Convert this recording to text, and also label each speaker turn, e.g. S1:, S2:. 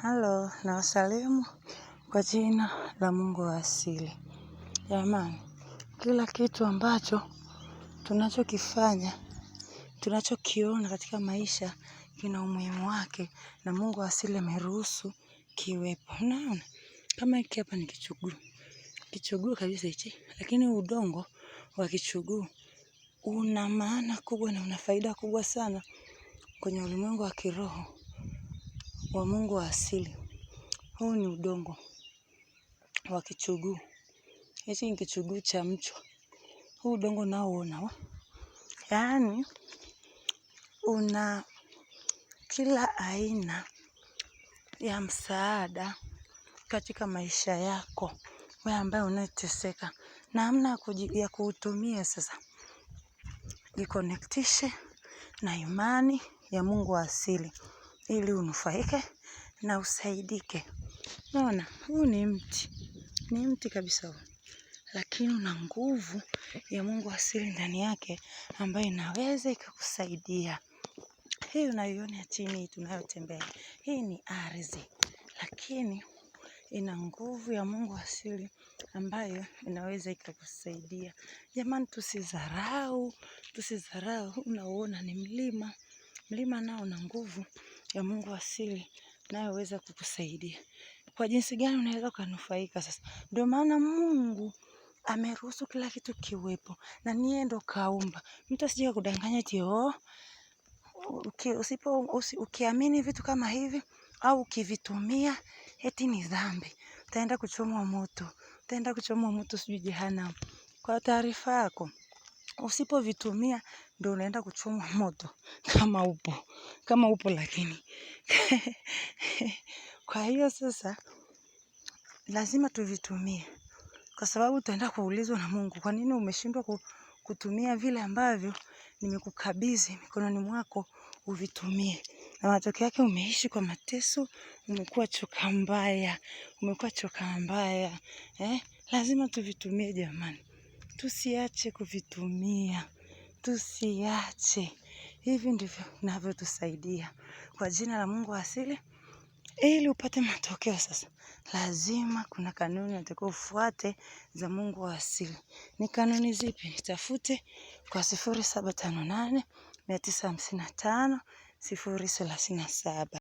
S1: Halo, nawasalimu kwa jina la Mungu wa asili. Jamani, kila kitu ambacho tunachokifanya, tunachokiona katika maisha kina umuhimu wake na Mungu wa asili ameruhusu kiwepo. Unaona? Kama hiki hapa ni kichuguu. Kichuguu kabisa hichi, lakini udongo wa kichuguu una maana kubwa na una faida kubwa sana kwenye ulimwengu wa kiroho wa Mungu wa asili. Huu ni udongo wa kichuguu. Hichi ni kichuguu cha mchwa. Huu udongo unaoona yaani una kila aina ya msaada katika maisha yako wewe ambaye unateseka. Namna ya kuutumia sasa, jiconnectishe na imani ya Mungu wa asili ili unufaike na usaidike. Unaona, huu ni mti kabisa huu. Lakini una nguvu ya Mungu asili ndani yake ambayo inaweza ikakusaidia. Hii unaiona chini tunayotembea. Hii ni ardhi. Lakini ina nguvu ya Mungu asili ambayo inaweza ikakusaidia. Jamani, tusidharau. Unaona ni mlima. Mlima nao una nguvu ya Mungu asili inayoweza kukusaidia. Kwa jinsi gani unaweza kunufaika sasa? Ndio maana Mungu ameruhusu kila kitu kiwepo na niye ndo kaumba. Mtu asije kudanganya eti ukiamini vitu kama hivi au ukivitumia eti ni dhambi. Utaenda kuchomwa moto sijui jehanamu. Kwa taarifa yako, usipovitumia ndio unaenda kuchomwa moto kama upo lakini. Kwa hiyo sasa lazima tuvitumie. Kwa sababu utaenda kuulizwa na Mungu, kwa nini umeshindwa kutumia vile ambavyo nimekukabidhi mikononi mwako uvitumie. Na matokeo yake umeishi kwa mateso, umekuwa choka mbaya. Lazima tuvitumie jamani. Tusiache kuvitumia. Tusiache. Hivi ndivyo vinavyotusaidia. Kwa jina la Mungu wa asili, ili upate matokeo sasa. Lazima kuna kanuni unatakiwa ufuate za Mungu wa asili. Ni kanuni zipi? Nitafute kwa 0758 955 037.